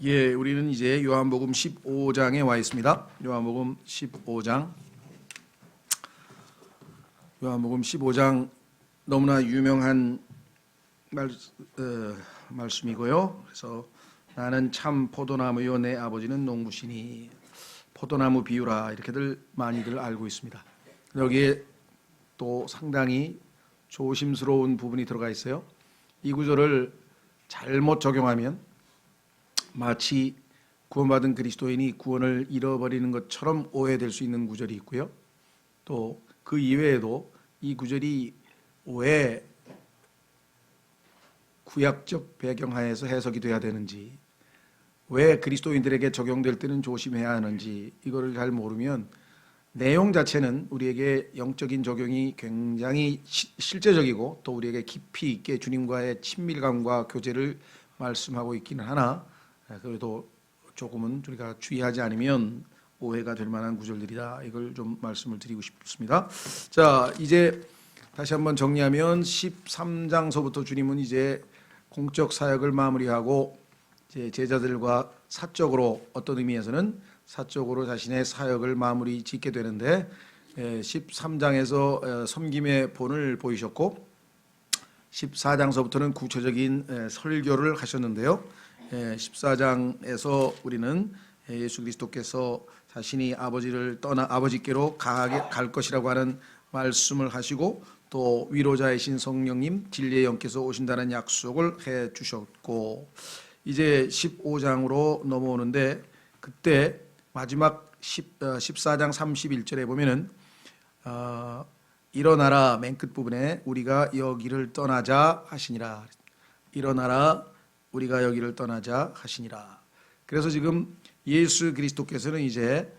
예, 우리는 이제 요한복음 15장에 와 있습니다. 요한복음 15장. 요한복음 15장 너무나 유명한 말씀이고요. 그래서 나는 참 포도나무요 내 아버지는 농부시니, 포도나무 비유라, 이렇게들 많이들 알고 있습니다. 여기에 또 상당히 조심스러운 부분이 들어가 있어요. 이 구절을 잘못 적용하면 마치 구원받은 그리스도인이 구원을 잃어버리는 것처럼 오해될 수 있는 구절이 있고요. 또 그 이외에도 이 구절이 왜 구약적 배경하에서 해석이 돼야 되는지, 왜 그리스도인들에게 적용될 때는 조심해야 하는지, 이거를 잘 모르면 내용 자체는 우리에게 영적인 적용이 굉장히 실제적이고 또 우리에게 깊이 있게 주님과의 친밀감과 교제를 말씀하고 있기는 하나, 그래도 조금은 우리가 주의하지 않으면 오해가 될 만한 구절들이다. 이걸 좀 말씀을 드리고 싶습니다. 자, 이제 다시 한번 정리하면 13장서부터 주님은 이제 공적 사역을 마무리하고 이제 제자들과 사적으로, 어떤 의미에서는 사적으로 자신의 사역을 마무리 짓게 되는데, 13장에서 섬김의 본을 보이셨고 14장서부터는 구체적인 설교를 하셨는데요. 14장에서 우리는 예수 그리스도께서 자신이 아버지를 떠나 아버지께로 갈 것이라고 하는 말씀을 하시고, 또 위로자이신 성령님 진리의 영께서 오신다는 약속을 해 주셨고, 이제 15장으로 넘어오는데, 그때 마지막 14장 31절에 보면은 일어나라, 맨 끝부분에 우리가 여기를 떠나자 하시니라. 일어나라, 우리가 여기를 떠나자 하시니라. 그래서 지금 예수 그리스도께서는 이제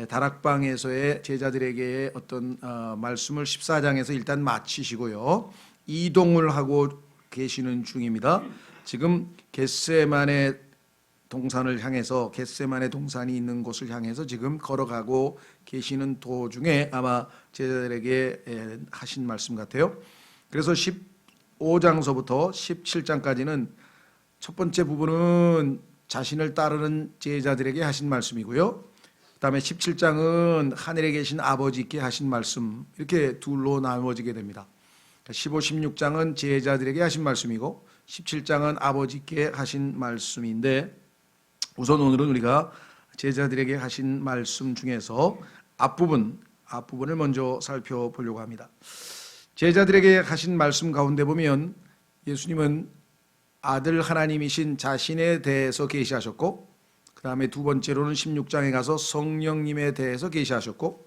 다락방에서의 제자들에게의 어떤 말씀을 14장에서 일단 마치시고요, 이동을 하고 계시는 중입니다. 지금 겟세마네 동산을 향해서, 겟세마네 동산이 있는 곳을 향해서 지금 걸어가고 계시는 도중에 아마 제자들에게 하신 말씀 같아요. 그래서 15장서부터 17장까지는 첫 번째 부분은 자신을 따르는 제자들에게 하신 말씀이고요, 그 다음에 17장은 하늘에 계신 아버지께 하신 말씀, 이렇게 둘로 나누어지게 됩니다. 15, 16장은 제자들에게 하신 말씀이고 17장은 아버지께 하신 말씀인데, 우선 오늘은 우리가 제자들에게 하신 말씀 중에서 앞부분을 먼저 살펴보려고 합니다. 제자들에게 하신 말씀 가운데 보면 예수님은 아들 하나님이신 자신에 대해서 계시하셨고, 그 다음에 두 번째로는 16장에 가서 성령님에 대해서 계시하셨고,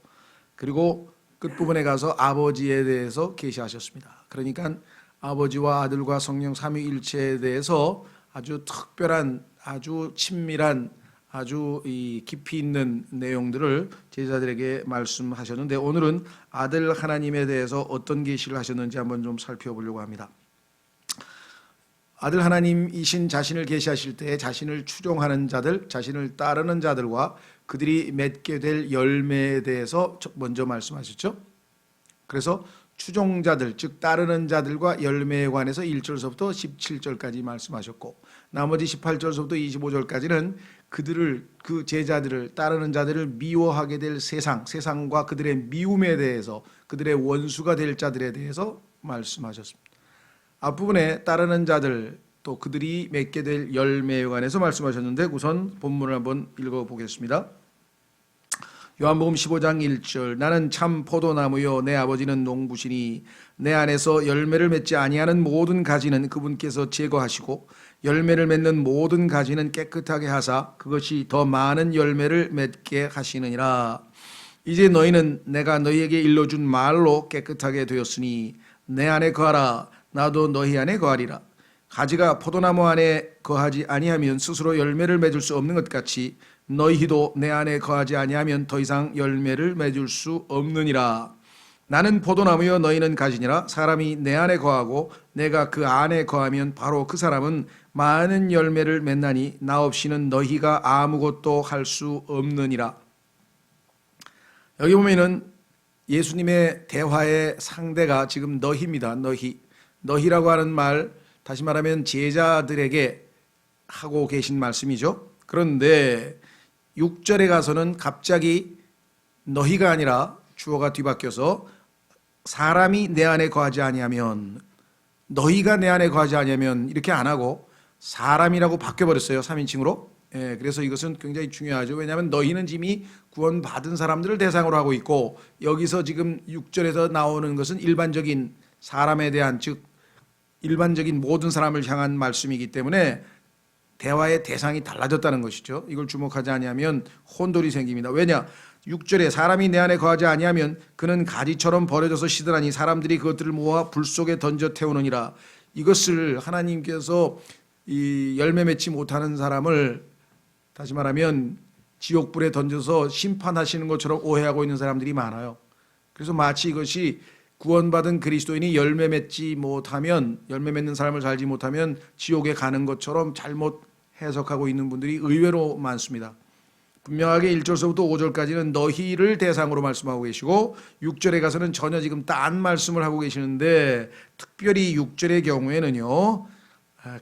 그리고 끝부분에 가서 아버지에 대해서 계시하셨습니다. 그러니까 아버지와 아들과 성령 삼위일체에 대해서 아주 특별한, 아주 친밀한, 아주 깊이 있는 내용들을 제자들에게 말씀하셨는데, 오늘은 아들 하나님에 대해서 어떤 계시를 하셨는지 한번 좀 살펴보려고 합니다. 아들 하나님이신 자신을 계시하실 때 자신을 추종하는 자들, 자신을 따르는 자들과 그들이 맺게 될 열매에 대해서 먼저 말씀하셨죠. 그래서 추종자들, 즉 따르는 자들과 열매에 관해서 1절서부터 17절까지 말씀하셨고, 나머지 18절서부터 25절까지는 그 제자들을, 따르는 자들을 미워하게 될 세상과 그들의 미움에 대해서, 그들의 원수가 될 자들에 대해서 말씀하셨습니다. 앞부분에 따르는 자들, 또 그들이 맺게 될 열매에 관해서 말씀하셨는데, 우선 본문을 한번 읽어보겠습니다. 요한복음 15장 1절, 나는 참 포도나무요 내 아버지는 농부시니 내 안에서 열매를 맺지 아니하는 모든 가지는 그분께서 제거하시고 열매를 맺는 모든 가지는 깨끗하게 하사 그것이 더 많은 열매를 맺게 하시느니라. 이제 너희는 내가 너희에게 일러준 말로 깨끗하게 되었으니 내 안에 거하라, 나도 너희 안에 거하리라. 가지가 포도나무 안에 거하지 아니하면 스스로 열매를 맺을 수 없는 것 같이 너희도 내 안에 거하지 아니하면 더 이상 열매를 맺을 수 없느니라. 나는 포도나무여 너희는 가지니라. 사람이 내 안에 거하고 내가 그 안에 거하면 바로 그 사람은 많은 열매를 맺나니 나 없이는 너희가 아무것도 할 수 없느니라. 여기 보면은 예수님의 대화의 상대가 지금 너희입니다. 너희라고 하는 말, 다시 말하면 제자들에게 하고 계신 말씀이죠. 그런데 6절에 가서는 갑자기 너희가 아니라 주어가 뒤바뀌어서 사람이 내 안에 거하지 아니하면, 너희가 내 안에 거하지 아니하면 이렇게 안 하고 사람이라고 바뀌어버렸어요. 3인칭으로. 예, 그래서 이것은 굉장히 중요하죠. 왜냐하면 너희는 이미 구원받은 사람들을 대상으로 하고 있고, 여기서 지금 6절에서 나오는 것은 일반적인 사람에 대한, 즉 일반적인 모든 사람을 향한 말씀이기 때문에 대화의 대상이 달라졌다는 것이죠. 이걸 주목하지 아니하면 혼돈이 생깁니다. 왜냐? 6절에 사람이 내 안에 거하지 아니하면 그는 가지처럼 버려져서 시들하니 사람들이 그것들을 모아 불 속에 던져 태우느니라. 이것을 하나님께서 이 열매 맺지 못하는 사람을, 다시 말하면 지옥불에 던져서 심판하시는 것처럼 오해하고 있는 사람들이 많아요. 그래서 마치 이것이 구원받은 그리스도인이 열매 맺지 못하면, 열매 맺는 삶을 살지 못하면 지옥에 가는 것처럼 잘못 해석하고 있는 분들이 의외로 많습니다. 분명하게 1절서부터 5절까지는 너희를 대상으로 말씀하고 계시고 6절에 가서는 전혀 지금 딴 말씀을 하고 계시는데, 특별히 6절의 경우에는요,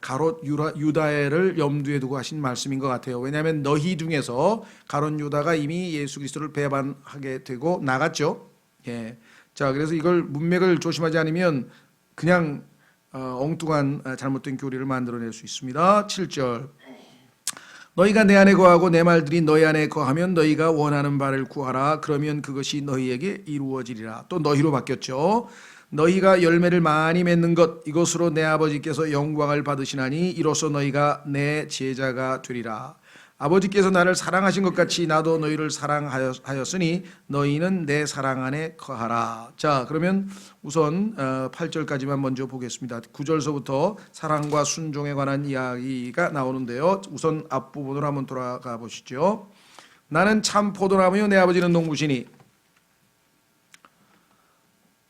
가롯 유다를 염두에 두고 하신 말씀인 것 같아요. 왜냐하면 너희 중에서 가롯 유다가 이미 예수 그리스도를 배반하게 되고 나갔죠. 예. 자, 그래서 이걸 문맥을 조심하지 않으면 그냥 엉뚱한 잘못된 교리를 만들어낼 수 있습니다. 7절. 너희가 내 안에 거하고 내 말들이 너희 안에 거하면 너희가 원하는 바를 구하라. 그러면 그것이 너희에게 이루어지리라. 또 너희로 바뀌었죠. 너희가 열매를 많이 맺는 것, 이것으로 내 아버지께서 영광을 받으시나니 이로써 너희가 내 제자가 되리라. 아버지께서 나를 사랑하신 것 같이 나도 너희를 사랑하였으니 너희는 내 사랑 안에 거하라. 자, 그러면 우선 8절까지만 먼저 보겠습니다. 9절서부터 사랑과 순종에 관한 이야기가 나오는데요. 우선 앞부분으로 한번 돌아가 보시죠. 나는 참 포도나무요 내 아버지는 농부시니.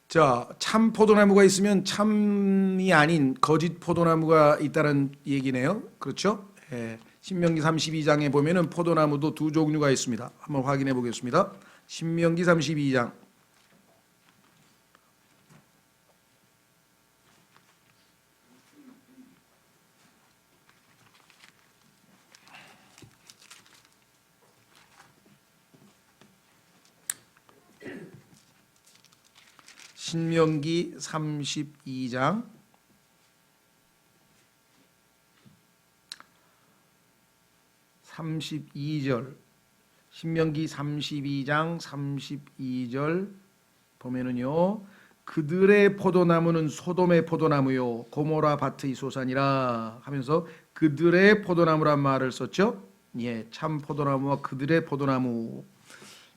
자, 참 포도나무가 있으면 참이 아닌 거짓 포도나무가 있다는 얘기네요. 그렇죠? 예. 신명기 32장에 보면은 포도나무도 두 종류가 있습니다. 한번 확인해 보겠습니다. 신명기 32장. 신명기 32장 32절, 신명기 32장 32절 보면은요, 그들의 포도나무는 소돔의 포도나무요 고모라 밭의 소산이라 하면서 그들의 포도나무란 말을 썼죠. 예, 참 포도나무와 그들의 포도나무.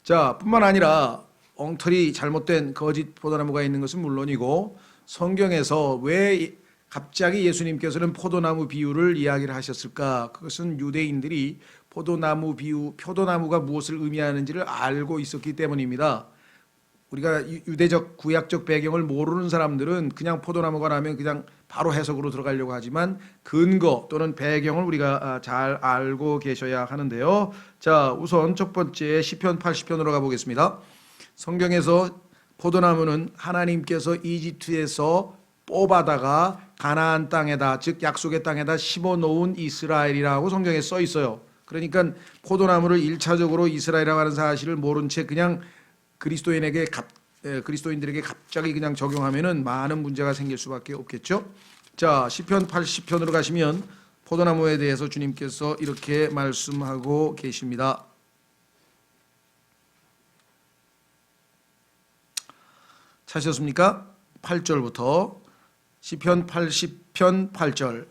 자, 뿐만 아니라 엉터리 잘못된 거짓 포도나무가 있는 것은 물론이고, 성경에서 왜 갑자기 예수님께서는 포도나무 비유를 이야기를 하셨을까? 그것은 유대인들이 포도나무 비유, 포도나무가 무엇을 의미하는지를 알고 있었기 때문입니다. 우리가 유대적 구약적 배경을 모르는 사람들은 그냥 포도나무가 나면 그냥 바로 해석으로 들어가려고 하지만 근거 또는 배경을 우리가 잘 알고 계셔야 하는데요. 자, 우선 첫 번째 시편 80편으로 가보겠습니다. 성경에서 포도나무는 하나님께서 이집트에서 뽑아다가 가나안 땅에다, 즉 약속의 땅에다 심어놓은 이스라엘이라고 성경에 써 있어요. 그러니까 포도나무를 1차적으로 이스라엘이라고 하는 사실을 모른 채 그냥 그리스도인들에게 갑자기 그냥 적용하면은 많은 문제가 생길 수밖에 없겠죠. 자, 시편 80편으로 가시면 포도나무에 대해서 주님께서 이렇게 말씀하고 계십니다. 찾으셨습니까? 8절부터 시편 80편 8절.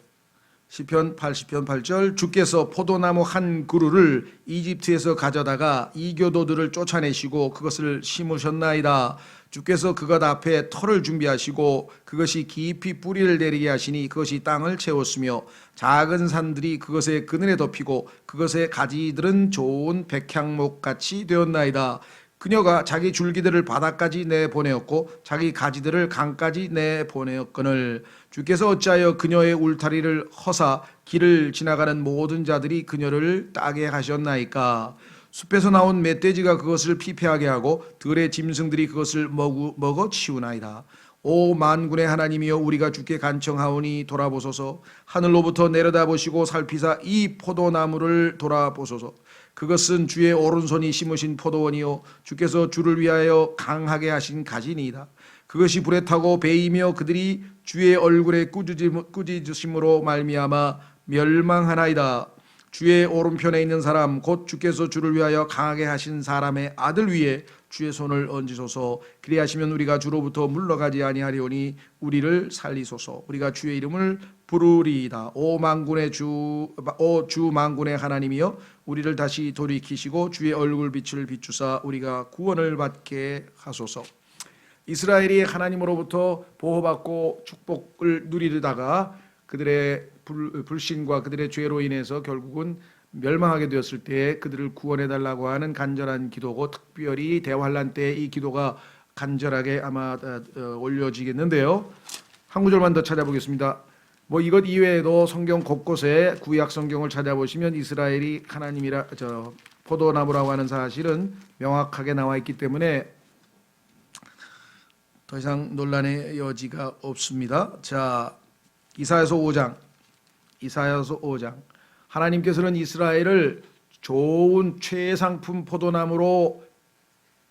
시편 80편 8절. 주께서 포도나무 한 그루를 이집트에서 가져다가 이교도들을 쫓아내시고 그것을 심으셨나이다. 주께서 그것 앞에 터를 준비하시고 그것이 깊이 뿌리를 내리게 하시니 그것이 땅을 채웠으며 작은 산들이 그것의 그늘에 덮이고 그것의 가지들은 좋은 백향목같이 되었나이다. 그녀가 자기 줄기들을 바다까지 내보내었고 자기 가지들을 강까지 내보내었거늘 주께서 어찌하여 그녀의 울타리를 허사 길을 지나가는 모든 자들이 그녀를 따게 하셨나이까. 숲에서 나온 멧돼지가 그것을 피폐하게 하고 들의 짐승들이 그것을 먹어 치우나이다. 오 만군의 하나님이여 우리가 주께 간청하오니 돌아보소서. 하늘로부터 내려다보시고 살피사 이 포도나무를 돌아보소서. 그것은 주의 오른손이 심으신 포도원이요 주께서 주를 위하여 강하게 하신 가지니이다. 그것이 불에 타고 베이며 그들이 주의 얼굴에 꾸짖으심으로 말미암아 멸망하나이다. 주의 오른편에 있는 사람 곧 주께서 주를 위하여 강하게 하신 사람의 아들 위에 주의 손을 얹으소서. 그리하시면 우리가 주로부터 물러가지 아니하리오니 우리를 살리소서. 우리가 주의 이름을 부르리이다. 오 주 만군의 하나님이여 우리를 다시 돌이키시고 주의 얼굴 빛을 비추사 우리가 구원을 받게 하소서. 이스라엘이 하나님으로부터 보호받고 축복을 누리다가 그들의 불신과 그들의 죄로 인해서 결국은 멸망하게 되었을 때 그들을 구원해 달라고 하는 간절한 기도고, 특별히 대환란 때 이 기도가 간절하게 아마 올려지겠는데요. 한 구절만 더 찾아보겠습니다. 뭐 이것 이외에도 성경 곳곳에 구약 성경을 찾아보시면 이스라엘이 하나님이라 포도나무라고 하는 사실은 명확하게 나와 있기 때문에 더 이상 논란의 여지가 없습니다. 자, 이사야서 5장. 하나님께서는 이스라엘을 좋은 최상품 포도나무로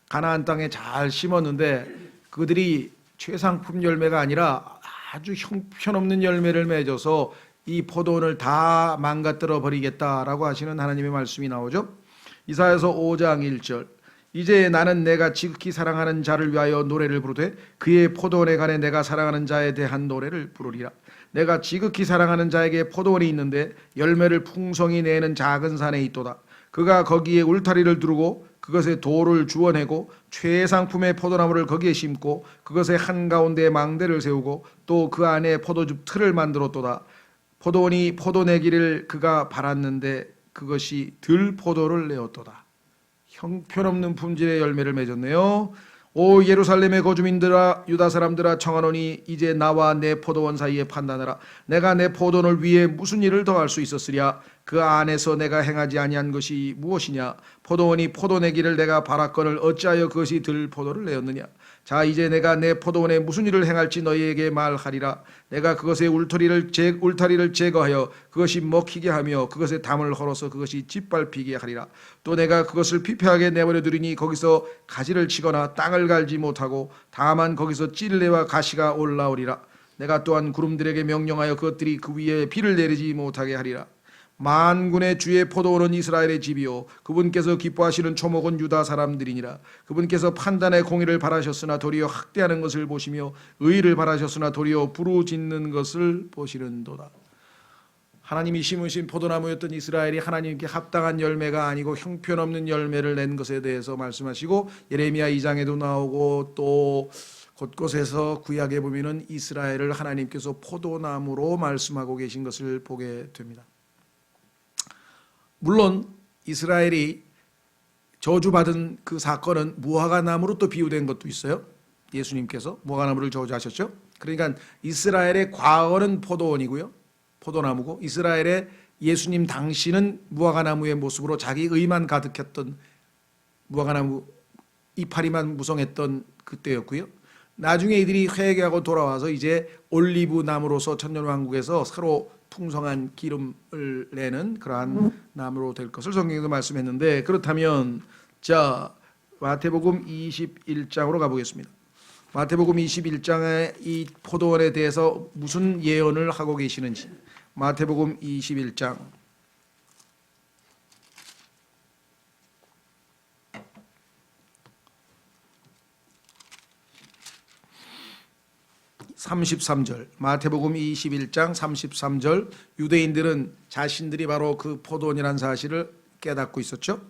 가나안 땅에 잘 심었는데 그들이 최상품 열매가 아니라 아주 형편없는 열매를 맺어서 이 포도원을 다 망가뜨려 버리겠다라고 하시는 하나님의 말씀이 나오죠. 이사야서 5장 1절. 이제 나는 내가 지극히 사랑하는 자를 위하여 노래를 부르되 그의 포도원에 관해 내가 사랑하는 자에 대한 노래를 부르리라. 내가 지극히 사랑하는 자에게 포도원이 있는데 열매를 풍성히 내는 작은 산에 있도다. 그가 거기에 울타리를 두르고 그것에 돌을 주워내고 최상품의 포도나무를 거기에 심고 그것의 한가운데에 망대를 세우고 또 그 안에 포도즙 틀을 만들었도다. 포도원이 포도 내기를 그가 바랐는데 그것이 들 포도를 내었도다. 형편없는 품질의 열매를 맺었네요. 오 예루살렘의 거주민들아 유다 사람들아 청하노니 이제 나와 내 포도원 사이에 판단하라. 내가 내 포도원을 위해 무슨 일을 더할 수 있었으랴. 그 안에서 내가 행하지 아니한 것이 무엇이냐. 포도원이 포도 내기를 내가 바랐거늘 어찌하여 그것이 들 포도를 내었느냐. 자 이제 내가 내 포도원에 무슨 일을 행할지 너희에게 말하리라. 내가 그것의 울타리를 제거하여 그것이 먹히게 하며 그것에 담을 헐어서 그것이 짓밟히게 하리라. 또 내가 그것을 피폐하게 내버려 두리니 거기서 가지를 치거나 땅을 갈지 못하고 다만 거기서 찔레와 가시가 올라오리라. 내가 또한 구름들에게 명령하여 그것들이 그 위에 비를 내리지 못하게 하리라. 만군의 주의 포도원은 이스라엘의 집이요 그분께서 기뻐하시는 초목은 유다 사람들이니라. 그분께서 판단의 공의를 바라셨으나 도리어 학대하는 것을 보시며 의의를 바라셨으나 도리어 부르짖는 것을 보시는도다. 하나님이 심으신 포도나무였던 이스라엘이 하나님께 합당한 열매가 아니고 형편없는 열매를 낸 것에 대해서 말씀하시고, 예레미야 2장에도 나오고 또 곳곳에서 구약에 보면은 이스라엘을 하나님께서 포도나무로 말씀하고 계신 것을 보게 됩니다. 물론 이스라엘이 저주받은 그 사건은 무화과나무로 또 비유된 것도 있어요. 예수님께서 무화과나무를 저주하셨죠. 그러니까 이스라엘의 과거는 포도원이고요, 포도나무고, 이스라엘의 예수님 당시는 무화과나무의 모습으로 자기 의만 가득했던 무화과나무 이파리만 무성했던 그때였고요. 나중에 이들이 회개하고 돌아와서 이제 올리브 나무로서 천년왕국에서 서로 풍성한 기름을 내는 그러한 나무로 될 것을 성경에도 말씀했는데, 그렇다면 자 마태복음 21장으로 가보겠습니다. 마태복음 21장에 이 포도원에 대해서 무슨 예언을 하고 계시는지. 마태복음 21장 33절, 마태복음 21장 33절. 유대인들은 자신들이 바로 그 포도원이라는 사실을 깨닫고 있었죠.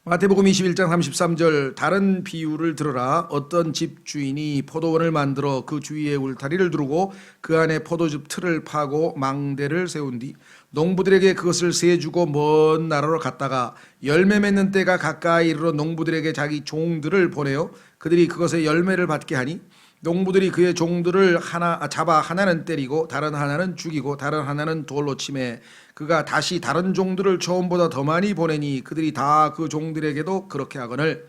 마태복음 21장 33절. 다른 비유를 들으라. 어떤 집 주인이 포도원을 만들어 그 주위에 울타리를 두르고 그 안에 포도즙 틀을 파고 망대를 세운 뒤 농부들에게 그것을 세주고 먼 나라로 갔다가 열매 맺는 때가 가까이 이르러 농부들에게 자기 종들을 보내어 그들이 그것의 열매를 받게 하니 농부들이 그의 종들을 잡아 하나는 때리고 다른 하나는 죽이고 다른 하나는 돌로 치매 그가 다시 다른 종들을 처음보다 더 많이 보내니 그들이 다 그 종들에게도 그렇게 하거늘.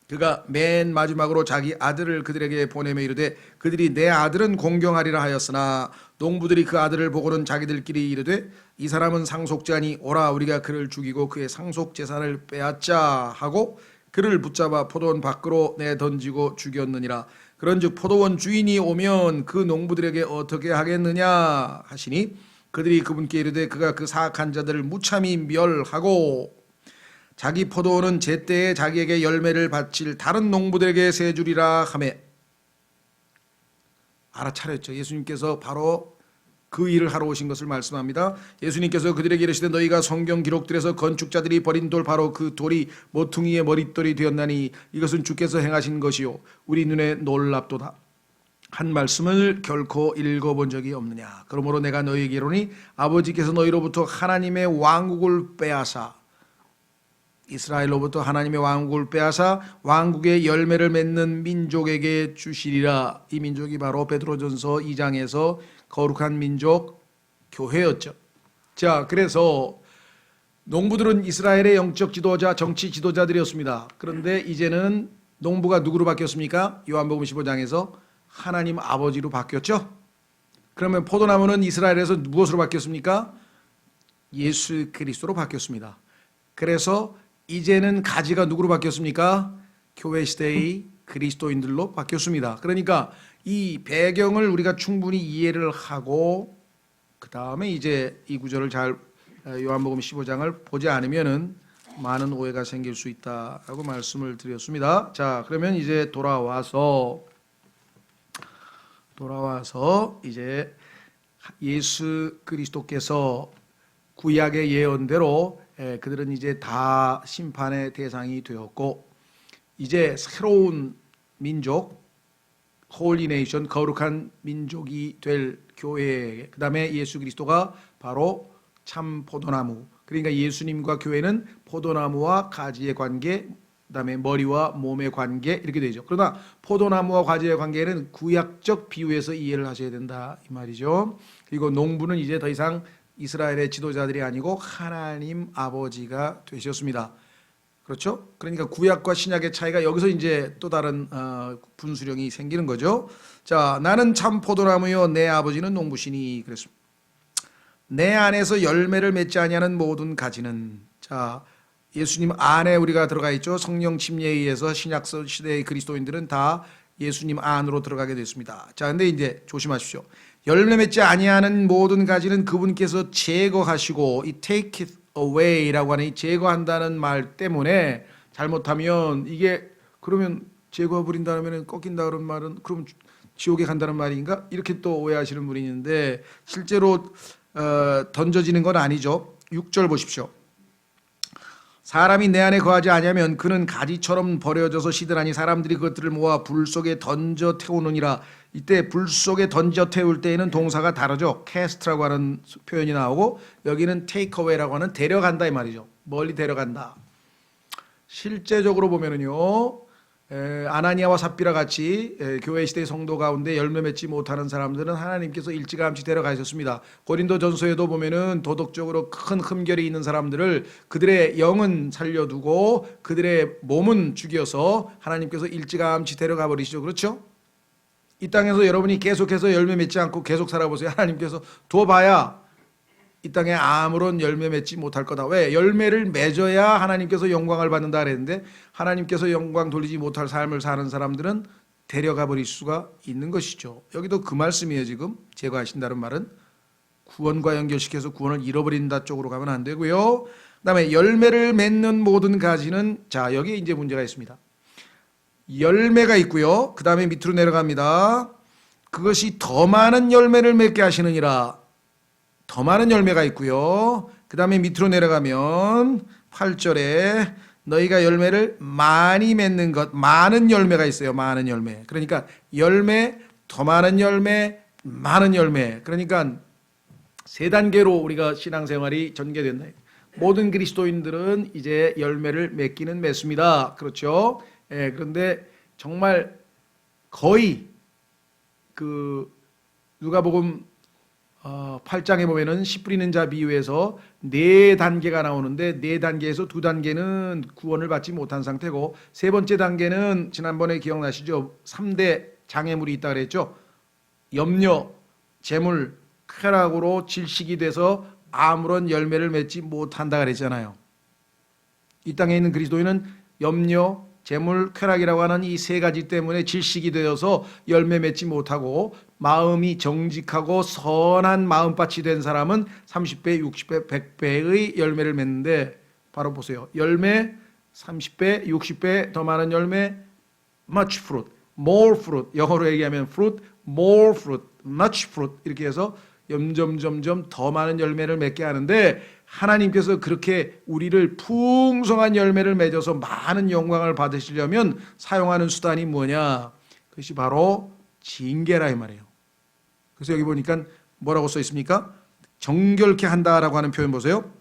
그가 맨 마지막으로 자기 아들을 그들에게 보내며 이르되 그들이 내 아들은 공경하리라 하였으나 농부들이 그 아들을 보고는 자기들끼리 이르되 이 사람은 상속자니 오라 우리가 그를 죽이고 그의 상속 재산을 빼앗자 하고 그를 붙잡아 포도원 밖으로 내던지고 죽였느니라. 그런즉 포도원 주인이 오면 그 농부들에게 어떻게 하겠느냐 하시니 그들이 그분께 이르되 그가 그 사악한 자들을 무참히 멸하고 자기 포도원은 제때에 자기에게 열매를 바칠 다른 농부들에게 세 주리라 하매. 알아차렸죠. 예수님께서 바로 그 일을 하러 오신 것을 말씀합니다. 예수님께서 그들에게 이르시되 너희가 성경 기록들에서 건축자들이 버린 돌 바로 그 돌이 모퉁이의 머릿돌이 되었나니 이것은 주께서 행하신 것이요 우리 눈에 놀랍도다 한 말씀을 결코 읽어본 적이 없느냐. 그러므로 내가 너희에게 이르노니 아버지께서 너희로부터 하나님의 왕국을 빼앗아 이스라엘로부터 하나님의 왕국을 빼앗아 왕국의 열매를 맺는 민족에게 주시리라. 이 민족이 바로 베드로전서 2장에서 거룩한 민족 교회였죠. 자, 그래서 농부들은 이스라엘의 영적 지도자, 정치 지도자들이었습니다. 그런데 이제는 농부가 누구로 바뀌었습니까? 요한복음 15장에서 하나님 아버지로 바뀌었죠. 그러면 포도나무는 이스라엘에서 무엇으로 바뀌었습니까? 예수 그리스도로 바뀌었습니다. 그래서 이제는 가지가 누구로 바뀌었습니까? 교회 시대의 그리스도인들로 바뀌었습니다. 그러니까 이 배경을 우리가 충분히 이해를 하고 그 다음에 이제 이 구절을 잘 요한복음 15장을 보지 않으면은 많은 오해가 생길 수 있다라고 말씀을 드렸습니다. 자, 그러면 이제 돌아와서 이제 예수 그리스도께서 구약의 예언대로 그들은 이제 다 심판의 대상이 되었고 이제 새로운 민족 홀리 네이션 거룩한 민족이 될 교회 그 다음에 예수 그리스도가 바로 참 포도나무 그러니까 예수님과 교회는 포도나무와 가지의 관계 그 다음에 머리와 몸의 관계 이렇게 되죠. 그러나 포도나무와 가지의 관계는 구약적 비유에서 이해를 하셔야 된다 이 말이죠. 그리고 농부는 이제 더 이상 이스라엘의 지도자들이 아니고 하나님 아버지가 되셨습니다. 그렇죠? 그러니까 구약과 신약의 차이가 여기서 이제 또 다른 분수령이 생기는 거죠. 자, 나는 참 포도나무요 내 아버지는 농부시니 그랬습니다. 내 안에서 열매를 맺지 아니하는 모든 가지는 자 예수님 안에 우리가 들어가 있죠. 성령 침례에 의해서 신약 시대의 그리스도인들은 다 예수님 안으로 들어가게 됐습니다. 자, 근데 이제 조심하십시오. 열매 맺지 아니하는 모든 가지는 그분께서 제거하시고 이 take it away라고 하는 이 제거한다는 말 때문에 잘못하면 이게 그러면 제거해 버린다면 꺾인다 그런 말은 그럼 지옥에 간다는 말인가? 이렇게 또 오해하시는 분이 있는데 실제로 던져지는 건 아니죠. 6절 보십시오. 사람이 내 안에 거하지 아니하면 그는 가지처럼 버려져서 시들하니 사람들이 그것들을 모아 불 속에 던져 태우느니라. 이때 불 속에 던져 태울 때에는 동사가 다르죠. cast라고 하는 표현이 나오고 여기는 take away라고 하는 데려간다 이 말이죠. 멀리 데려간다. 실제적으로 보면은요. 아나니아와 삽비라 같이 교회 시대의 성도 가운데 열매 맺지 못하는 사람들은 하나님께서 일찌감치 데려가셨습니다. 고린도전서에도 보면은 도덕적으로 큰 흠결이 있는 사람들을 그들의 영은 살려두고 그들의 몸은 죽여서 하나님께서 일찌감치 데려가 버리시죠. 그렇죠? 이 땅에서 여러분이 계속해서 열매 맺지 않고 계속 살아보세요. 하나님께서 둬봐야 이 땅에 아무런 열매 맺지 못할 거다. 왜? 열매를 맺어야 하나님께서 영광을 받는다 그랬는데 하나님께서 영광 돌리지 못할 삶을 사는 사람들은 데려가 버릴 수가 있는 것이죠. 여기도 그 말씀이에요. 지금 제거하신다는 말은 구원과 연결시켜서 구원을 잃어버린다 쪽으로 가면 안 되고요. 그다음에 열매를 맺는 모든 가지는 자 여기 이제 문제가 있습니다. 열매가 있고요. 그 다음에 밑으로 내려갑니다. 그것이 더 많은 열매를 맺게 하시느니라. 더 많은 열매가 있고요. 그 다음에 밑으로 내려가면 8절에 너희가 열매를 많이 맺는 것 많은 열매가 있어요. 많은 열매. 그러니까 열매, 더 많은 열매, 많은 열매. 그러니까 세 단계로 우리가 신앙생활이 전개된다. 모든 그리스도인들은 이제 열매를 맺기는 맺습니다. 그렇죠? 그런데 정말 거의 그 누가복음 8장에 보면은 씨 뿌리는 자 비유에서 네 단계가 나오는데 네 단계에서 두 단계는 구원을 받지 못한 상태고 세 번째 단계는 지난번에 기억나시죠? 3대 장애물이 있다 그랬죠? 염려, 재물, 쾌락으로 질식이 돼서 아무런 열매를 맺지 못한다 그랬잖아요. 이 땅에 있는 그리스도인은 염려, 재물, 쾌락이라고 하는 이 세 가지 때문에 질식이 되어서 열매 맺지 못하고 마음이 정직하고 선한 마음밭이 된 사람은 30배, 60배, 100배의 열매를 맺는데 바로 보세요. 열매 30배, 60배 더 많은 열매 much fruit, more fruit 영어로 얘기하면 fruit, more fruit, much fruit 이렇게 해서 점점 더 많은 열매를 맺게 하는데 하나님께서 그렇게 우리를 풍성한 열매를 맺어서 많은 영광을 받으시려면 사용하는 수단이 뭐냐? 그것이 바로 징계라 이 말이에요. 그래서 여기 보니까 뭐라고 써 있습니까? 정결케 한다라고 하는 표현 보세요.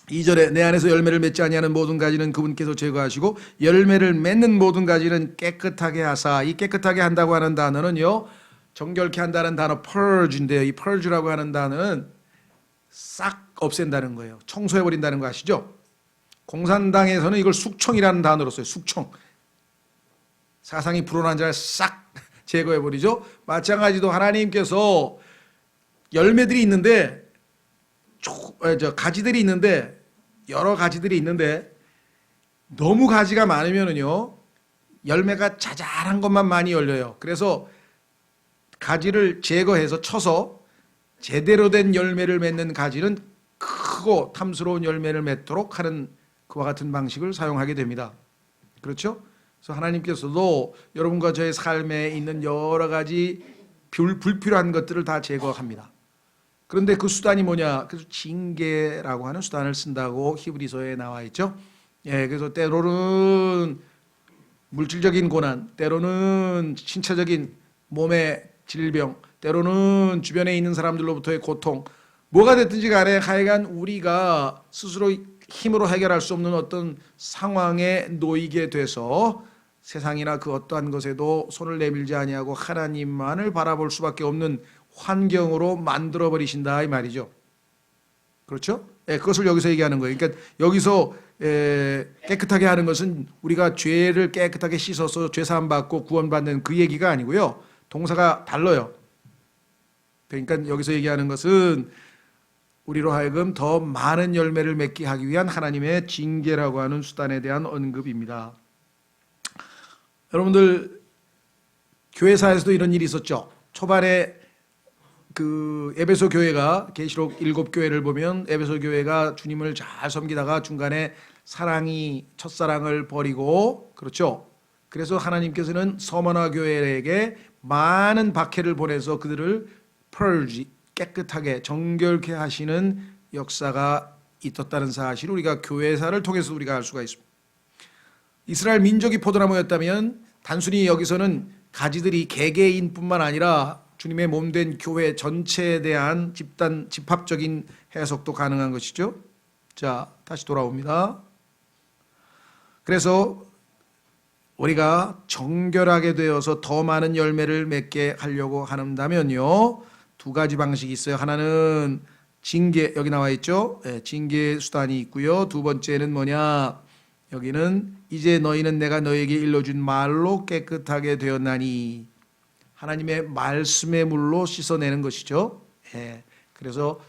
2절에 내 안에서 열매를 맺지 아니하는 모든 가지는 그분께서 제거하시고 열매를 맺는 모든 가지는 깨끗하게 하사. 이 깨끗하게 한다고 하는 단어는요, 정결케 한다는 단어 purge인데요. 이 purge라고 하는 단어는 싹 없앤다는 거예요. 청소해버린다는 거 아시죠? 공산당에서는 이걸 숙청이라는 단어로 써요. 숙청. 사상이 불온한 자를 싹 제거해버리죠. 마찬가지로 하나님께서 열매들이 있는데 가지들이 있는데 여러 가지들이 있는데 너무 가지가 많으면은요 열매가 자잘한 것만 많이 열려요. 그래서 가지를 제거해서 쳐서 제대로 된 열매를 맺는 가지는 크고 탐스러운 열매를 맺도록 하는 그와 같은 방식을 사용하게 됩니다. 그렇죠? 그래서 하나님께서도 여러분과 저의 삶에 있는 여러 가지 불필요한 것들을 다 제거합니다. 그런데 그 수단이 뭐냐? 그래서 징계라고 하는 수단을 쓴다고 히브리서에 나와 있죠. 예, 그래서 때로는 물질적인 고난, 때로는 신체적인 몸의 질병, 때로는 주변에 있는 사람들로부터의 고통, 뭐가 됐든지 간에 하여간 우리가 스스로 힘으로 해결할 수 없는 어떤 상황에 놓이게 돼서 세상이나 그 어떠한 것에도 손을 내밀지 아니하고 하나님만을 바라볼 수밖에 없는 환경으로 만들어 버리신다 이 말이죠. 그렇죠? 예, 그것을 여기서 얘기하는 거예요. 그러니까 여기서 깨끗하게 하는 것은 우리가 죄를 깨끗하게 씻어서 죄 사함 받고 구원받는 그 얘기가 아니고요. 동사가 달라요. 그러니까 여기서 얘기하는 것은 우리로 하여금 더 많은 열매를 맺게 하기 위한 하나님의 징계라고 하는 수단에 대한 언급입니다. 여러분들 교회사에서도 이런 일이 있었죠. 초반에 그 에베소 교회가 계시록 7교회를 보면 에베소 교회가 주님을 잘 섬기다가 중간에 사랑이 첫사랑을 버리고 그렇죠. 그래서 하나님께서는 서머나 교회에게 많은 박해를 보내서 그들을 purge 깨끗하게 정결케 하시는 역사가 있었다는 사실을 우리가 교회사를 통해서 우리가 알 수가 있습니다. 이스라엘 민족이 포도나무였다면 단순히 여기서는 가지들이 개개인뿐만 아니라 주님의 몸된 교회 전체에 대한 집합적인 해석도 가능한 것이죠. 자, 다시 돌아옵니다. 그래서 우리가 정결하게 되어서 더 많은 열매를 맺게 하려고 한다면요, 두 가지 방식이 있어요. 하나는 징계, 여기 나와 있죠. 네, 징계 수단이 있고요. 두 번째는 뭐냐? 여기는 이제 너희는 내가 너에게 일러준 말로 깨끗하게 되었나니, 하나님의 말씀의 물로 씻어내는 것이죠. 네, 그래서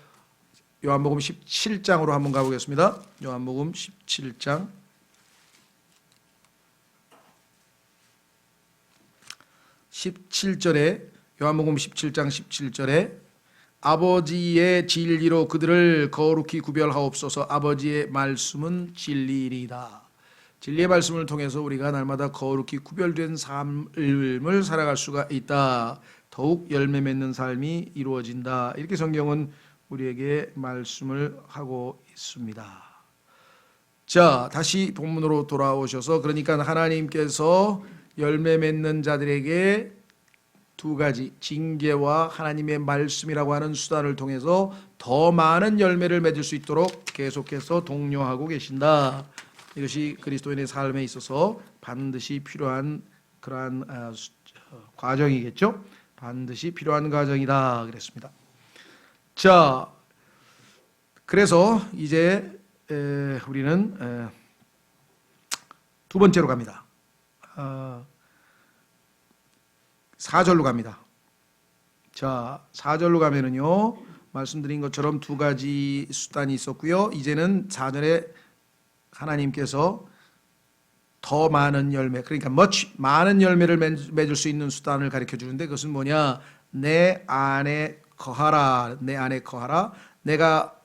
요한복음 17장으로 한번 가보겠습니다. 요한복음 17장 17절에 요한복음 17장 17절에 아버지의 진리로 그들을 거룩히 구별하옵소서. 아버지의 말씀은 진리이다. 진리의 말씀을 통해서 우리가 날마다 거룩히 구별된 삶을 살아갈 수가 있다. 더욱 열매 맺는 삶이 이루어진다. 이렇게 성경은 우리에게 말씀을 하고 있습니다. 자, 다시 본문으로 돌아오셔서 그러니까 하나님께서 열매 맺는 자들에게 두 가지 징계와 하나님의 말씀이라고 하는 수단을 통해서 더 많은 열매를 맺을 수 있도록 계속해서 독려하고 계신다. 이것이 그리스도인의 삶에 있어서 반드시 필요한 그러한 과정이겠죠. 반드시 필요한 과정이다 그랬습니다. 자, 그래서 이제 우리는 두 번째로 갑니다. 4절로 갑니다. 자, 4절로 가면은요, 말씀드린 것처럼 두 가지 수단이 있었고요. 이제는 4절에 하나님께서 더 많은 열매, 그러니까 많은 열매를 맺을 수 있는 수단을 가르쳐 주는데, 그것은 뭐냐? 내 안에 거하라. 내 안에 거하라. 내가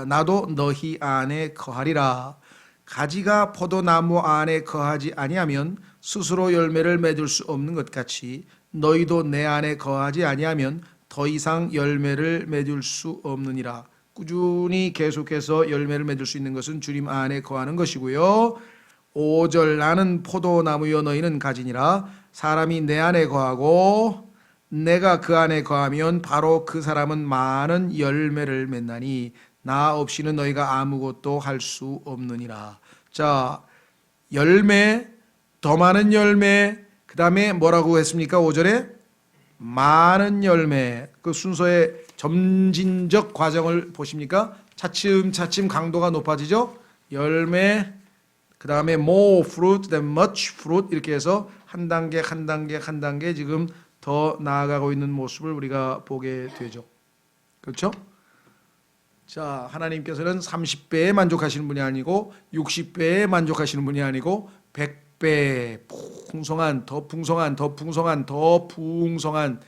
나도 너희 안에 거하리라. 가지가 포도나무 안에 거하지 아니하면 스스로 열매를 맺을 수 없는 것 같이 너희도 내 안에 거하지 아니하면 더 이상 열매를 맺을 수 없느니라. 꾸준히 계속해서 열매를 맺을 수 있는 것은 주님 안에 거하는 것이고요. 5절 나는 포도나무여 너희는 가지니라. 사람이 내 안에 거하고 내가 그 안에 거하면 바로 그 사람은 많은 열매를 맺나니 나 없이는 너희가 아무것도 할 수 없느니라. 자, 열매, 더 많은 열매, 그 다음에 뭐라고 했습니까? 5절에 많은 열매. 그 순서의 점진적 과정을 보십니까? 차츰차츰 강도가 높아지죠. 열매, 그 다음에 more fruit, then much fruit, 이렇게 해서 한 단계 한 단계 한 단계 지금 더 나아가고 있는 모습을 우리가 보게 되죠. 그렇죠? 자, 하나님께서는 30배에 만족하시는 분이 아니고 60배에 만족하시는 분이 아니고 100배 풍성한, 더 풍성한, 더 풍성한, 더 풍성한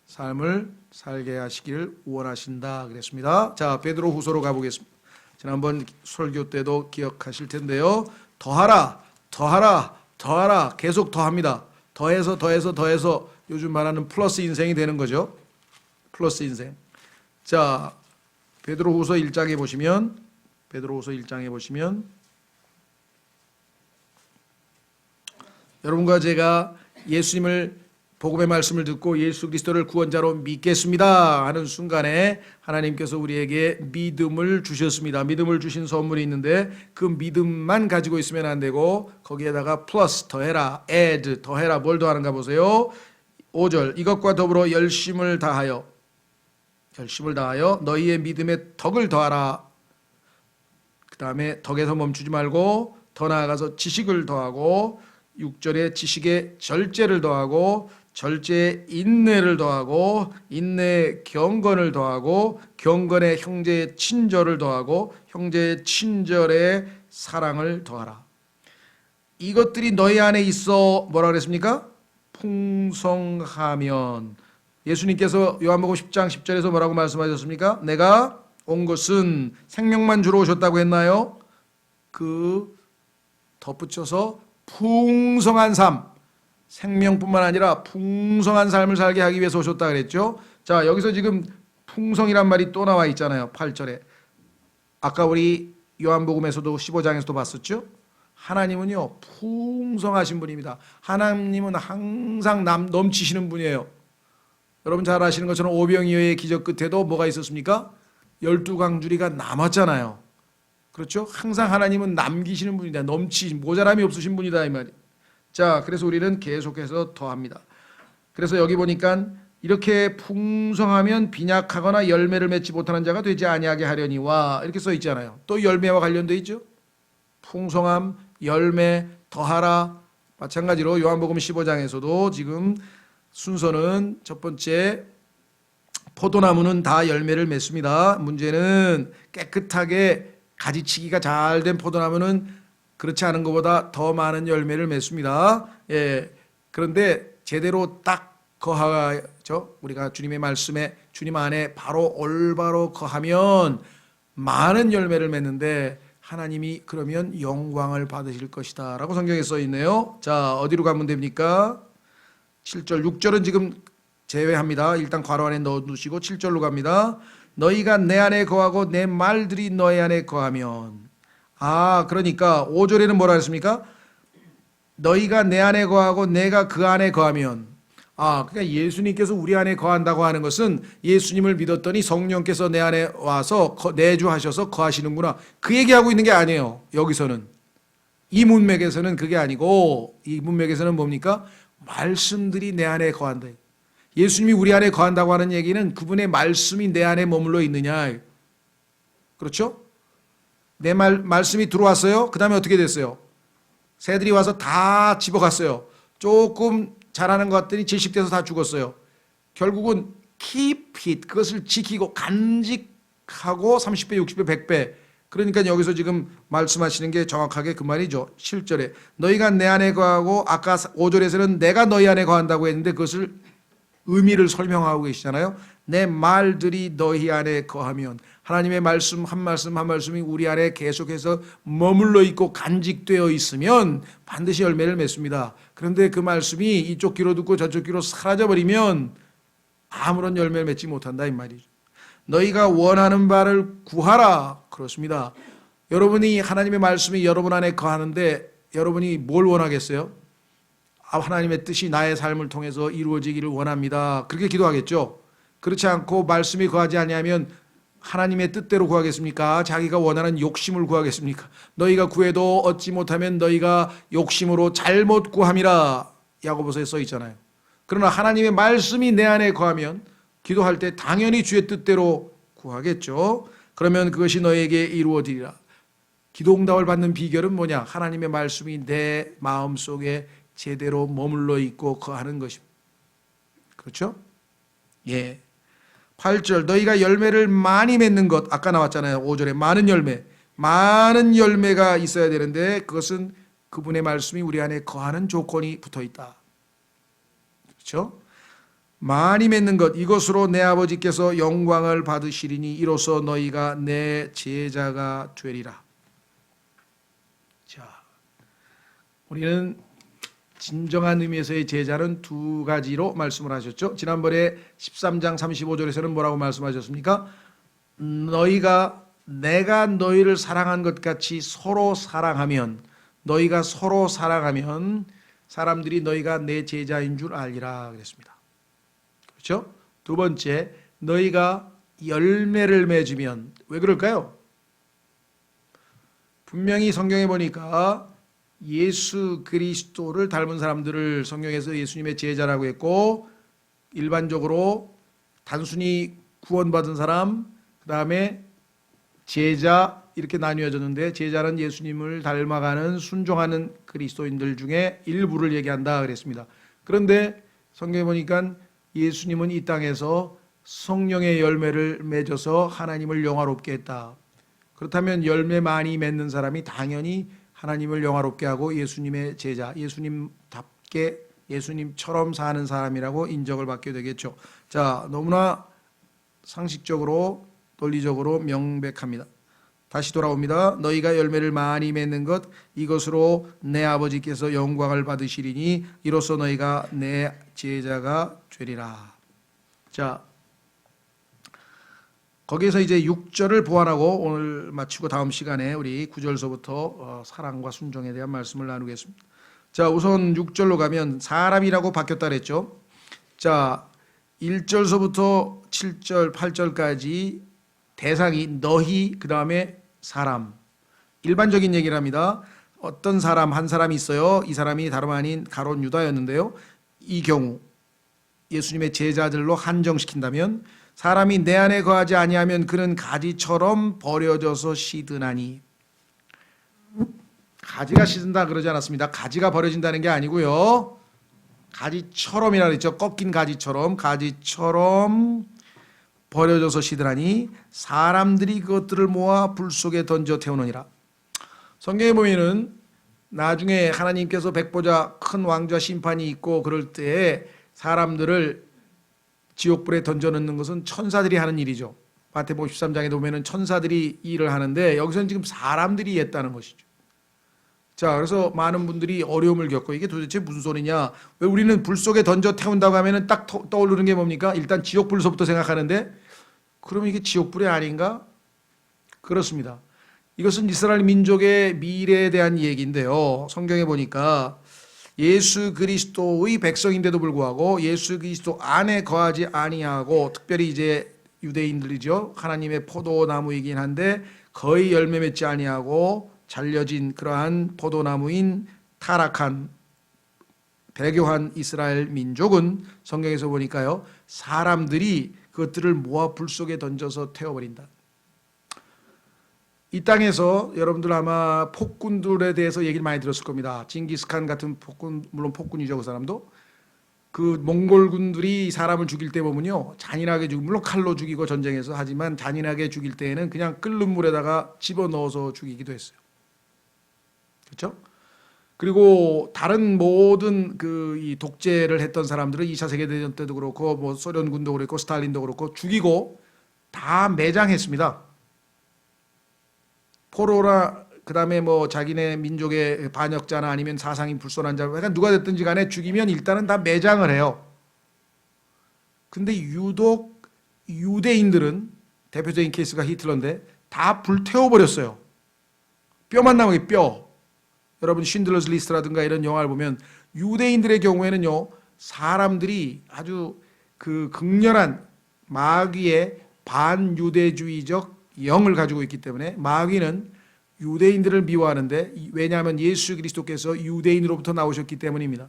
삶을 살게 하시기를 원하신다 그랬습니다. 자, 베드로 후서로 가보겠습니다. 지난번 설교 때도 기억하실 텐데요. 더하라, 더하라, 더하라, 계속 더합니다. 더해서 더해서 더해서 요즘 말하는 플러스 인생이 되는 거죠. 플러스 인생. 자, 베드로후서 1장에 보시면 여러분과 제가 예수님을 복음의 말씀을 듣고 예수 그리스도를 구원자로 믿겠습니다 하는 순간에 하나님께서 우리에게 믿음을 주셨습니다. 믿음을 주신 선물이 있는데 그 믿음만 가지고 있으면 안 되고 거기에다가 플러스 더해라, add 더해라. 뭘 더하는가 보세요. 5절 이것과 더불어 열심을 다하여 너희의 믿음에 덕을 더하라. 그 다음에 덕에서 멈추지 말고 더 나아가서 지식을 더하고 6절에 지식에 절제를 더하고 절제에 인내를 더하고 인내에 경건을 더하고 경건에 형제의 친절을 더하고 형제의 친절에 사랑을 더하라. 이것들이 너희 안에 있어 뭐라 그랬습니까? 풍성하면. 예수님께서 요한복음 10장 10절에서 뭐라고 말씀하셨습니까? 내가 온 것은 생명만 주러 오셨다고 했나요? 그 덧붙여서 풍성한 삶, 생명뿐만 아니라 풍성한 삶을 살게 하기 위해서 오셨다 그랬죠. 자, 여기서 지금 풍성이란 말이 또 나와 있잖아요. 8절에. 아까 우리 요한복음에서도 15장에서도 봤었죠. 하나님은요 풍성하신 분입니다. 하나님은 항상 넘치시는 분이에요. 여러분 잘 아시는 것처럼 오병이어의 기적 끝에도 뭐가 있었습니까? 12광주리가 남았잖아요. 그렇죠? 항상 하나님은 남기시는 분이다. 모자람이 없으신 분이다 이 말이에요. 자, 그래서 우리는 계속해서 더합니다. 그래서 여기 보니까 이렇게 풍성하면 빈약하거나 열매를 맺지 못하는 자가 되지 아니하게 하려니와 이렇게 써 있잖아요. 또 열매와 관련돼 있죠. 풍성함, 열매, 더하라. 마찬가지로 요한복음 15장에서도 지금 순서는 첫 번째 포도나무는 다 열매를 맺습니다. 문제는 깨끗하게 가지치기가 잘 된 포도나무는 그렇지 않은 것보다 더 많은 열매를 맺습니다. 예. 그런데 제대로 딱 거하죠. 우리가 주님의 말씀에 주님 안에 바로 올바로 거하면 많은 열매를 맺는데 하나님이 그러면 영광을 받으실 것이다 라고 성경에 써 있네요. 자, 어디로 가면 됩니까? 7절, 6절은 지금 제외합니다. 일단 괄호 안에 넣어두시고 7절로 갑니다. 너희가 내 안에 거하고 내 말들이 너희 안에 거하면. 그러니까 5절에는 뭐라 했습니까? 너희가 내 안에 거하고 내가 그 안에 거하면. 그러니까 예수님께서 우리 안에 거한다고 하는 것은 예수님을 믿었더니 성령께서 내 안에 와서 내주하셔서 거하시는구나. 그 얘기하고 있는 게 아니에요. 여기서는. 이 문맥에서는 그게 아니고 이 문맥에서는 뭡니까? 말씀들이 내 안에 거한다. 예수님이 우리 안에 거한다고 하는 얘기는 그분의 말씀이 내 안에 머물러 있느냐. 그렇죠? 내 말씀이 들어왔어요. 그 다음에 어떻게 됐어요? 새들이 와서 다 집어갔어요. 조금 자라는 것들이 질식돼서 다 죽었어요. 결국은 keep it, 그것을 지키고 간직하고 30배, 60배, 100배. 그러니까 여기서 지금 말씀하시는 게 정확하게 그 말이죠. 7절에 너희가 내 안에 거하고, 아까 5절에서는 내가 너희 안에 거한다고 했는데 그것을 의미를 설명하고 계시잖아요. 내 말들이 너희 안에 거하면, 하나님의 말씀 한 말씀 한 말씀이 우리 안에 계속해서 머물러 있고 간직되어 있으면 반드시 열매를 맺습니다. 그런데 그 말씀이 이쪽 귀로 듣고 저쪽 귀로 사라져버리면 아무런 열매를 맺지 못한다 이 말이죠. 너희가 원하는 바를 구하라. 그렇습니다. 여러분이 하나님의 말씀이 여러분 안에 거하는데 여러분이 뭘 원하겠어요? 하나님의 뜻이 나의 삶을 통해서 이루어지기를 원합니다. 그렇게 기도하겠죠. 그렇지 않고 말씀이 거하지 아니하면 하나님의 뜻대로 구하겠습니까? 자기가 원하는 욕심을 구하겠습니까? 너희가 구해도 얻지 못하면 너희가 욕심으로 잘못 구함이라. 야고보서에 써 있잖아요. 그러나 하나님의 말씀이 내 안에 거하면 기도할 때 당연히 주의 뜻대로 구하겠죠. 그러면 그것이 너에게 이루어지리라. 기도 응답을 받는 비결은 뭐냐? 하나님의 말씀이 내 마음속에 제대로 머물러 있고 거하는 것입니다. 그렇죠? 예. 8절 너희가 열매를 많이 맺는 것, 아까 나왔잖아요. 5절에 많은 열매. 많은 열매가 있어야 되는데 그것은 그분의 말씀이 우리 안에 거하는 조건이 붙어 있다. 그렇죠? 많이 맺는 것, 이것으로 내 아버지께서 영광을 받으시리니 이로써 너희가 내 제자가 되리라. 자, 우리는 진정한 의미에서의 제자는 두 가지로 말씀을 하셨죠. 지난번에 13장 35절에서는 뭐라고 말씀하셨습니까? 내가 너희를 사랑한 것 같이 서로 사랑하면, 너희가 서로 사랑하면 사람들이 너희가 내 제자인 줄 알리라 그랬습니다. 그렇죠? 두 번째, 너희가 열매를 맺으면, 왜 그럴까요? 분명히 성경에 보니까 예수 그리스도를 닮은 사람들을 성경에서 예수님의 제자라고 했고, 일반적으로 단순히 구원받은 사람, 그 다음에 제자 이렇게 나뉘어졌는데, 제자는 예수님을 닮아가는 순종하는 그리스도인들 중에 일부를 얘기한다 그랬습니다. 그런데 성경에 보니까 예수님은 이 땅에서 성령의 열매를 맺어서 하나님을 영화롭게 했다. 그렇다면 열매 많이 맺는 사람이 당연히 하나님을 영화롭게 하고 예수님의 제자, 예수님답게 예수님처럼 사는 사람이라고 인정을 받게 되겠죠. 자, 너무나 상식적으로 논리적으로 명백합니다. 다시 돌아옵니다. 너희가 열매를 많이 맺는 것, 이것으로 내 아버지께서 영광을 받으시리니 이로써 너희가 내 제자가 되리라. 자, 거기에서 이제 6절을 보완하고 오늘 마치고 다음 시간에 우리 9절서부터 사랑과 순종에 대한 말씀을 나누겠습니다. 자, 우선 6절로 가면 사람이라고 바뀌었다 그랬죠. 자, 1절서부터 7절, 8절까지 대상이 너희, 그 다음에 사람. 일반적인 얘기를 합니다. 어떤 사람, 한 사람이 있어요. 이 사람이 다름 아닌 가룟 유다였는데요. 이 경우 예수님의 제자들로 한정시킨다면, 사람이 내 안에 거하지 아니하면 그는 가지처럼 버려져서 시드나니. 가지가 시든다 그러지 않았습니다. 가지가 버려진다는 게 아니고요. 가지처럼이라 그랬죠. 꺾인 가지처럼 버려져서 시드나니 사람들이 그것들을 모아 불 속에 던져 태우느니라. 성경에 보면은 나중에 하나님께서 백보자 큰 왕좌 심판이 있고 그럴 때 사람들을 지옥불에 던져넣는 것은 천사들이 하는 일이죠. 마태복음 13장에 보면은 천사들이 일을 하는데 여기서는 지금 사람들이 했다는 것이죠. 자, 그래서 많은 분들이 어려움을 겪고 이게 도대체 무슨 소리냐? 왜 우리는 불 속에 던져 태운다고 하면은 딱 떠오르는 게 뭡니까? 일단 지옥불서부터 생각하는데, 그럼 이게 지옥불이 아닌가? 그렇습니다. 이것은 이스라엘 민족의 미래에 대한 얘기인데요. 성경에 보니까 예수 그리스도의 백성인데도 불구하고 예수 그리스도 안에 거하지 아니하고, 특별히 이제 유대인들이죠. 하나님의 포도나무이긴 한데 거의 열매 맺지 아니하고 잘려진 그러한 포도나무인 타락한 배교한 이스라엘 민족은 성경에서 보니까요, 사람들이 그것들을 모아 불 속에 던져서 태워버린다. 이 땅에서 여러분들 아마 폭군들에 대해서 얘기를 많이 들었을 겁니다. 징기스칸 같은 폭군, 물론 폭군이죠, 그 사람도. 그 몽골군들이 사람을 죽일 때 보면요, 잔인하게 죽이고, 물론 칼로 죽이고 전쟁에서, 하지만 잔인하게 죽일 때에는 그냥 끓는 물에다가 집어넣어서 죽이기도 했어요. 그렇죠? 그리고 다른 모든 이 독재를 했던 사람들은 2차 세계대전 때도 그렇고 뭐 소련군도 그렇고 스탈린도 그렇고 죽이고 다 매장했습니다. 포로나 그다음에 뭐 자기네 민족의 반역자나 아니면 사상이 불손한 자, 그러니까 누가 됐든지 간에 죽이면 일단은 다 매장을 해요. 근데 유독 유대인들은, 대표적인 케이스가 히틀러인데, 다 불태워버렸어요. 뼈만 남은 게 뼈. 여러분 쉰들러스 리스트라든가 이런 영화를 보면 유대인들의 경우에는요, 사람들이 아주 그 극렬한 마귀의 반유대주의적 영을 가지고 있기 때문에 마귀는 유대인들을 미워하는데, 왜냐하면 예수 그리스도께서 유대인으로부터 나오셨기 때문입니다.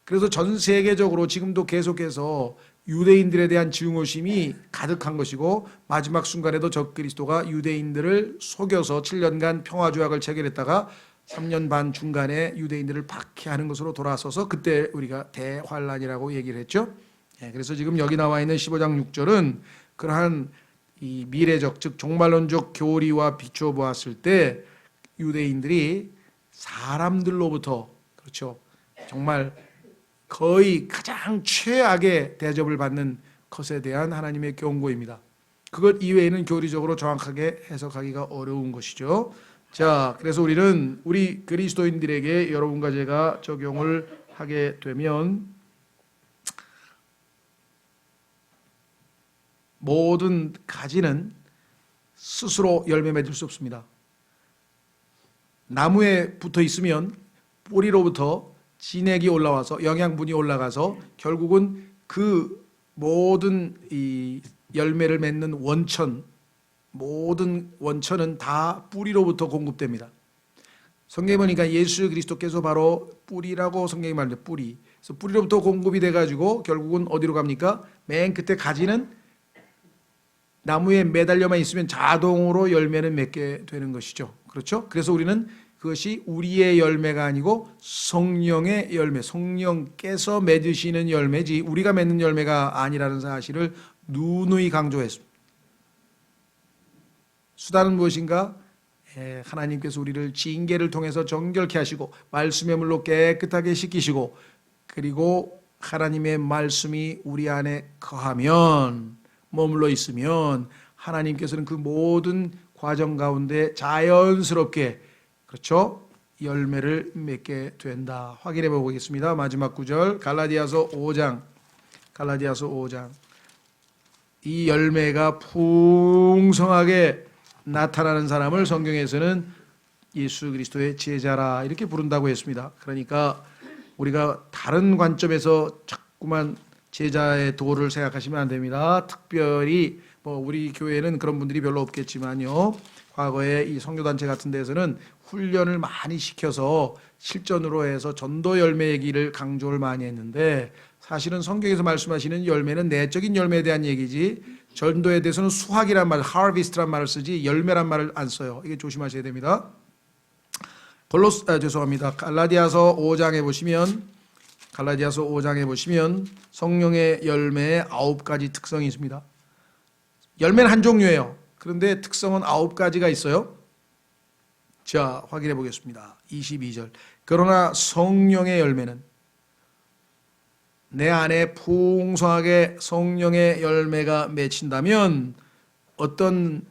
그래서 전 세계적으로 지금도 계속해서 유대인들에 대한 증오심이 가득한 것이고, 마지막 순간에도 적 그리스도가 유대인들을 속여서 7년간 평화조약을 체결했다가 3년 반 중간에 유대인들을 박해하는 것으로 돌아서서 그때 우리가 대환란이라고 얘기를 했죠. 그래서 지금 여기 나와 있는 15장 6절은 그러한 이 미래적, 즉 종말론적 교리와 비추어 보았을 때 유대인들이 사람들로부터, 그렇죠, 정말 거의 가장 최악의 대접을 받는 것에 대한 하나님의 경고입니다. 그것 이외에는 교리적으로 정확하게 해석하기가 어려운 것이죠. 자, 그래서 우리 그리스도인들에게 여러분과 제가 적용을 하게 되면, 모든 가지는 스스로 열매 맺을 수 없습니다. 나무에 붙어 있으면 뿌리로부터 진액이 올라와서 영양분이 올라가서 결국은 그 모든 이 열매를 맺는 원천, 모든 원천은 다 뿌리로부터 공급됩니다. 성경에 보니까 예수 그리스도께서 바로 뿌리라고 성경이 말합니다. 뿌리. 그래서 뿌리로부터 공급이 돼가지고 결국은 어디로 갑니까? 맨 끝에 가지는 나무에 매달려만 있으면 자동으로 열매는 맺게 되는 것이죠. 그렇죠? 그래서 우리는 그것이 우리의 열매가 아니고 성령의 열매, 성령께서 맺으시는 열매지 우리가 맺는 열매가 아니라는 사실을 누누이 강조했습니다. 수단은 무엇인가? 하나님께서 우리를 징계를 통해서 정결케 하시고 말씀의 물로 깨끗하게 씻기시고, 그리고 하나님의 말씀이 우리 안에 거하면, 머물러 있으면 하나님께서는 그 모든 과정 가운데 자연스럽게, 그렇죠, 열매를 맺게 된다. 확인해 보겠습니다. 마지막 구절 갈라디아서 5장. 이 열매가 풍성하게 나타나는 사람을 성경에서는 예수 그리스도의 제자라 이렇게 부른다고 했습니다. 그러니까 우리가 다른 관점에서 자꾸만 제자의 도를 생각하시면 안 됩니다. 특별히 뭐 우리 교회는 그런 분들이 별로 없겠지만요, 과거에 이 선교단체 같은 데서는 훈련을 많이 시켜서 실전으로 해서 전도 열매 얘기를 강조를 많이 했는데, 사실은 성경에서 말씀하시는 열매는 내적인 열매에 대한 얘기지, 전도에 대해서는 수확이란 말, harvest란 말을 쓰지 열매란 말을 안 써요. 이게 조심하셔야 됩니다. 갈라디아서 5장에 보시면 성령의 열매에 9가지 특성이 있습니다. 열매는 한 종류예요. 그런데 특성은 9가지가 있어요. 자, 확인해 보겠습니다. 22절. 그러나 성령의 열매는, 내 안에 풍성하게 성령의 열매가 맺힌다면 어떤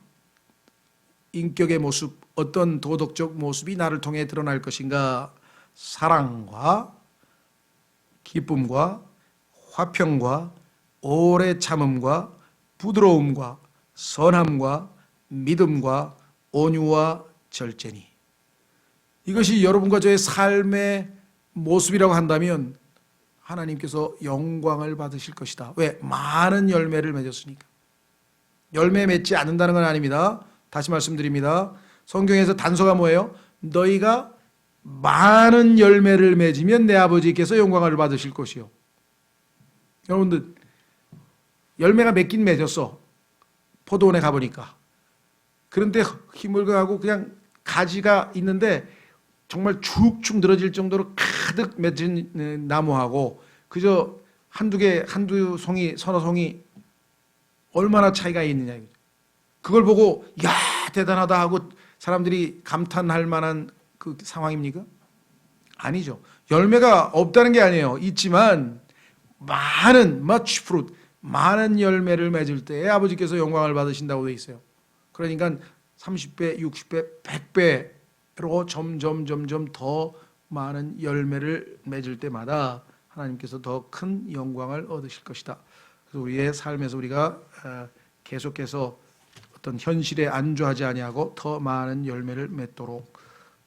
인격의 모습, 어떤 도덕적 모습이 나를 통해 드러날 것인가? 사랑과 기쁨과 화평과 오래 참음과 부드러움과 선함과 믿음과 온유와 절제니. 이것이 여러분과 저의 삶의 모습이라고 한다면 하나님께서 영광을 받으실 것이다. 왜? 많은 열매를 맺었으니까. 열매 맺지 않는다는 건 아닙니다. 다시 말씀드립니다. 성경에서 단서가 뭐예요? 너희가 많은 열매를 맺으면 내 아버지께서 영광을 받으실 것이요. 여러분들 열매가 맺긴 맺었어. 포도원에 가보니까. 그런데 힘을 가하고 그냥 가지가 있는데 정말 축축 늘어질 정도로 가득 맺은 나무하고 그저 한두 송이, 서너 송이 얼마나 차이가 있느냐. 그걸 보고 야 대단하다 하고 사람들이 감탄할 만한 그 상황입니까? 아니죠. 열매가 없다는 게 아니에요. 있지만 많은 much fruit, 많은 열매를 맺을 때에 아버지께서 영광을 받으신다고 돼 있어요. 그러니까 30배, 60배, 100배로 점점 더 많은 열매를 맺을 때마다 하나님께서 더 큰 영광을 얻으실 것이다. 그래서 우리의 삶에서 우리가 계속해서 어떤 현실에 안주하지 아니하고 더 많은 열매를 맺도록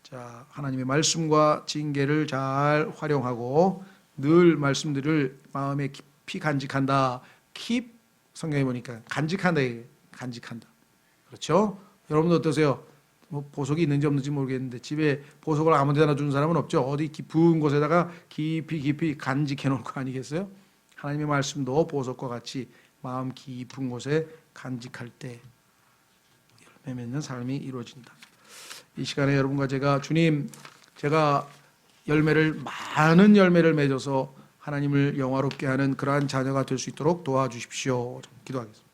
자 하나님의 말씀과 징계를 잘 활용하고 늘 말씀들을 마음에 깊이 간직한다. keep 성경에 보니까 간직한다. 간직한다. 그렇죠? 여러분도 어떠세요? 뭐 보석이 있는지 없는지 모르겠는데 집에 보석을 아무 데나 두는 사람은 없죠. 어디 깊은 곳에다가 깊이 간직해 놓을 거 아니겠어요? 하나님의 말씀도 보석과 같이 마음 깊은 곳에 간직할 때 열매 맺는 삶이 이루어진다. 이 시간에 여러분과 주님 제가 많은 열매를 맺어서 하나님을 영화롭게 하는 그러한 자녀가 될 수 있도록 도와주십시오. 기도하겠습니다.